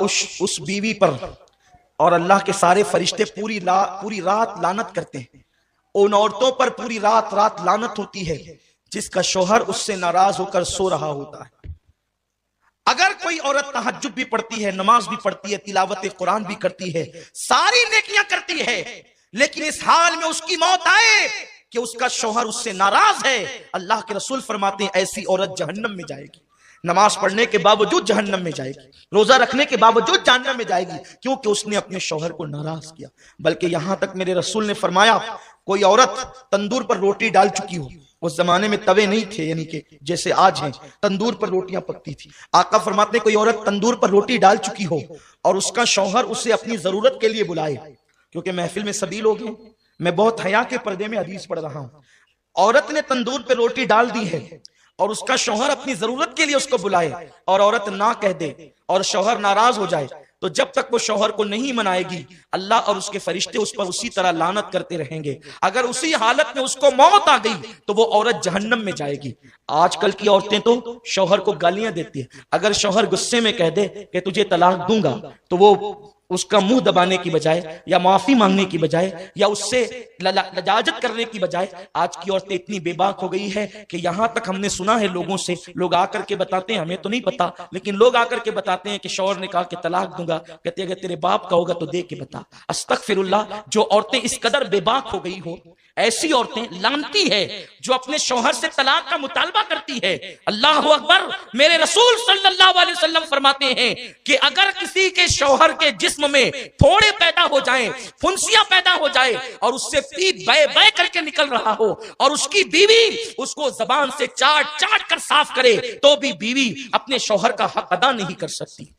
उस बीवी पर और अल्लाह के सारे फरिश्ते पूरी रात लानत करते हैं। उन औरतों पर पूरी रात लानत होती है जिसका शौहर उससे नाराज होकर सो रहा होता है। अगर कोई औरत तहज्जुद भी पढ़ती है, नमाज भी पढ़ती है, तिलावत कुरान भी करती है, सारी नेकियां करती है, लेकिन इस हाल में उसकी मौत आए कि उसका शौहर उससे नाराज है, अल्लाह के रसूल फरमाते हैं ऐसी औरत जहन्नम में जाएगी। नमाज पढ़ने के बावजूद जहन्नम में जाएगी, रोजा रखने के बावजूद जहन्नम में जाएगी, क्योंकि उसने अपने शौहर को नाराज किया। बल्कि यहां तक मेरे रसूल ने फरमाया कोई औरत तंदूर पर रोटी डाल चुकी हो, उस जमाने में तवे नहीं थे यानी कि जैसे आज हैं, तंदूर पर रोटियां पकती थी। आका फरमाते कोई औरत तंदूर पर रोटी डाल चुकी हो और उसका शौहर उसे अपनी जरूरत के लिए बुलाए, क्योंकि महफिल में सभी लोग हैं, मैं बहुत हया के पर्दे में हदीस पढ़ रहा हूं। औरत ने तंदूर पर रोटी डाल दी है और उसका शौहर अपनी जरूरत के लिए उसको बुलाए और औरत ना कह दे और शौहर नाराज हो जाए, तो जब तक वो शौहर को नहीं मनाएगी अल्लाह और उसके फरिश्ते उस पर उसी तरह लानत करते रहेंगे। अगर उसी हालत में उसको मौत आ गई तो वो औरत जहन्नम में जाएगी। आजकल की औरतें तो शौहर को गालियां देती है, अगर शौहर गुस्से में कह दे कि तुझे तलाक दूंगा तो वो उसका मुंह दबाने की बजाय या माफी मांगने की बजाय या उससे लजाजत करने की बजाय, आज की औरतें इतनी बेबाक हो गई है कि यहां तक हमने सुना है लोगों से, लोग आकर के बताते हैं, हमें तो नहीं पता, लेकिन लोग आकर के बताते हैं कि शौहर ने कहा कि तलाक दूंगा, कहते अगर तेरे बाप का होगा तो दे के बता। अस्तगफिरुल्लाह। जो औरतें इस कदर बेबाक हो गई हो, ऐसी औरतें लानती है जो अपने शौहर से तलाक का मुतालबा करती है। अल्लाह अकबर। मेरे रसूल सल्लल्लाहु अलैहि वसल्लम फरमाते हैं कि अगर किसी के शौहर के जिस्म में फोड़े पैदा हो जाएं, फुंसियां पैदा हो जाए और उससे पीप बह बह करके निकल रहा हो और उसकी बीवी उसको जबान से चाट चाट कर साफ करे, तो भी बीवी अपने शौहर का हक अदा नहीं कर सकती।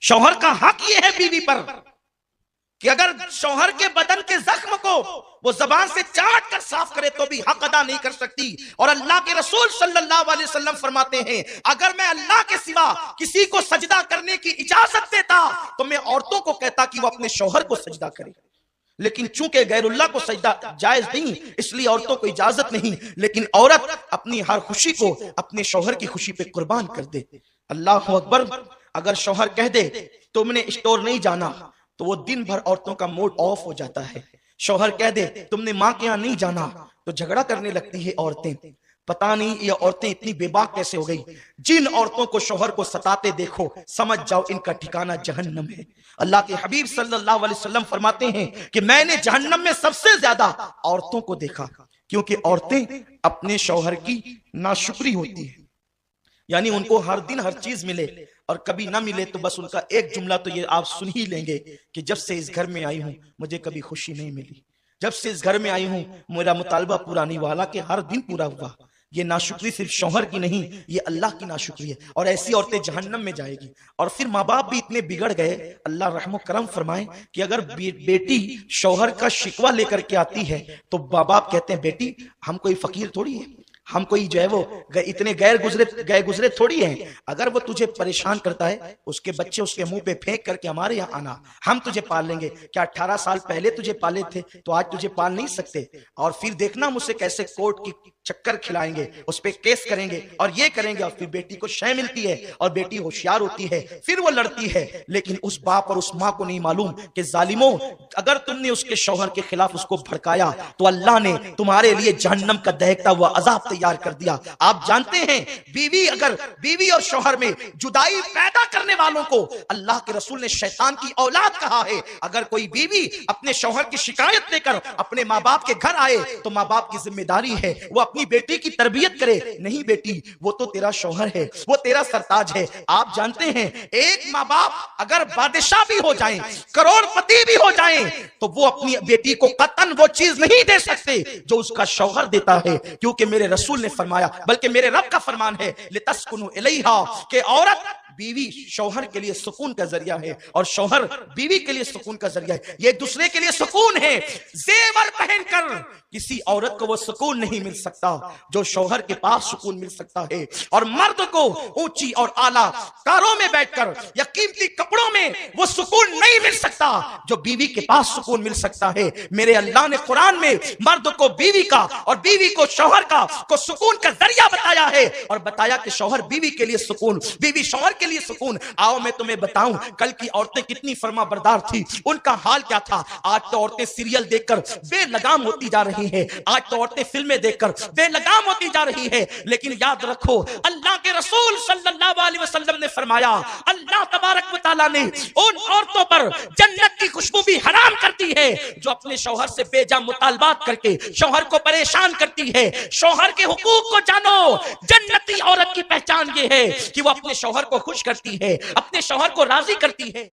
शौहर का हक यह है बीवी पर कि अगर शौहर के बदन के जख्म को वो जबान से चाट कर साफ करे तो भी हक अदा नहीं कर सकती। और अल्लाह के रसूल सल्लल्लाहु अलैहि वसल्लम फरमाते हैं अगर मैं अल्लाह के सिवा किसी को सजदा करने की इजाजत देता तो मैं औरतों को कहता कि वो अपने शौहर को सजदा करे, लेकिन चूंकि गैरुल्लाह को सजदा जायज नहीं इसलिए औरतों को इजाजत नहीं, लेकिन औरत अपनी हर खुशी को अपने शौहर की खुशी पे कुर्बान कर दे। अल्लाह अकबर। अगर शौहर कह दे तुमने स्टोर नहीं जाना तो वो दिन भर औरतों का मूड ऑफ हो जाता है। शौहर कह दे तुमने माँ के यहाँ नहीं जाना तो झगड़ा करने लगती है औरतें। पता नहीं ये औरतें इतनी बेबाक कैसे हो गई। जिन औरतों को शौहर को सताते देखो समझ जाओ इनका ठिकाना जहन्नम है। अल्लाह के हबीब सल्लल्लाहु अलैहि वसल्लम फरमाते हैं कि मैंने जहन्नम में सबसे ज्यादा औरतों को देखा, क्योंकि औरतें अपने शौहर की नाशुक्री होती है, यानी उनको हर दिन हर चीज मिले और कभी ना मिले तो बस उनका एक जुमला तो ये आप सुन ही लेंगे कि जब से इस घर में आई हूं मुझे कभी खुशी नहीं मिली, जब से इस घर में आई हूं मेरा मुतालबा पूरा नहीं हुआ, हालांकि हर दिन पूरा हुआ। ये नाशुक्री सिर्फ शौहर की नहीं, ये अल्लाह की नाशुक्री है और ऐसी औरतें जहन्नम में जाएगी। और फिर माँ बाप भी इतने बिगड़ गए, अल्लाह रहमो करम फरमाए, कि अगर बेटी शौहर का शिकवा लेकर के आती है तो माँ बाप कहते हैं बेटी हम कोई फकीर थोड़ी है, हम कोई जो है वो इतने गए गुजरे थोड़ी हैं, अगर वो तुझे परेशान करता है उसके बच्चे उसके मुंह पे फेंक करके हमारे यहाँ आना, हम तुझे पाल लेंगे। क्या 18 साल पहले तुझे पाले थे तो आज तुझे पाल नहीं सकते? और फिर देखना मुझसे कैसे कोर्ट की चक्कर खिलाएंगे, उस पे केस करेंगे और ये करेंगे। और फिर बेटी को शय मिलती है और बेटी होशियार होती है, फिर वो लड़ती है, लेकिन उस बाप और उस माँ को नहीं मालूम कि जालिमों अगर तुमने उसके शौहर के खिलाफ उसको भड़काया तो अल्लाह ने तुम्हारे लिए जहन्नम का दहकता हुआ अजाब तैयार कर दिया। आप जानते हैं बीवी और शौहर में जुदाई पैदा करने वालों को अल्लाह के रसूल ने शैतान की औलाद कहा है। अगर कोई बीवी अपने शौहर की शिकायत लेकर अपने माँ बाप के घर आए तो माँ बाप की जिम्मेदारी है वो अपनी बेटी की तरबियत करे। नहीं बेटी वो तो तेरा शौहर है, वो तेरा सरताज है। आप जानते हैं एक माँ बाप अगर बादशाह भी हो जाएं, करोड़पति भी हो जाएं, तो वो अपनी बेटी को कतन वो चीज नहीं दे सकते जो उसका शौहर देता है, क्योंकि मेरे रसूल ने फरमाया, बल्कि मेरे रब का फरमान है लितस्कुनु इलैहा, कि औरत बीवी शौहर के लिए सुकून का जरिया है और शौहर बीवी के लिए सुकून का जरिया है। ये दूसरे के लिए सुकून है। जेवर पहनकर किसी औरत को वो सुकून नहीं मिल सकता जो शौहर के पास सुकून मिल सकता है। और मर्द को ऊंची और आला कारों में बैठकर या कीमती कपड़ों में वो सुकून नहीं मिल सकता जो बीवी के पास सुकून मिल सकता है। मेरे अल्लाह ने कुरान में मर्द को बीवी का और बीवी को शौहर को सुकून का जरिया बताया है, और बताया कि शौहर बीवी के लिए सुकून, बीवी शौहर के लिए सुकून। आओ मैं तुम्हें बताऊं कल की औरतें कितनी फर्मा बरदार थी, उनका हाल क्या था। आज तो औरतें सीरियल देखकर बेलगाम होती जा रही हैं, आज तो औरतें फिल्में देखकर बेलगाम होती जा रही है। लेकिन याद रखो अल्लाह के रसूल सल्लल्लाहु अलैहि वसल्लम ने फरमाया, अल्लाह तबारक व तआला ने उन औरतों पर जन्नत की खुशबू भी हराम करती है जो अपने शौहर से बेजा मुतालबात करके शौहर को परेशान करती है। शौहर के हुकूक को जानो। जन्नती औरत की पहचान ये है कि वो अपने शौहर को खुश करती है, अपने शौहर को राजी करती है।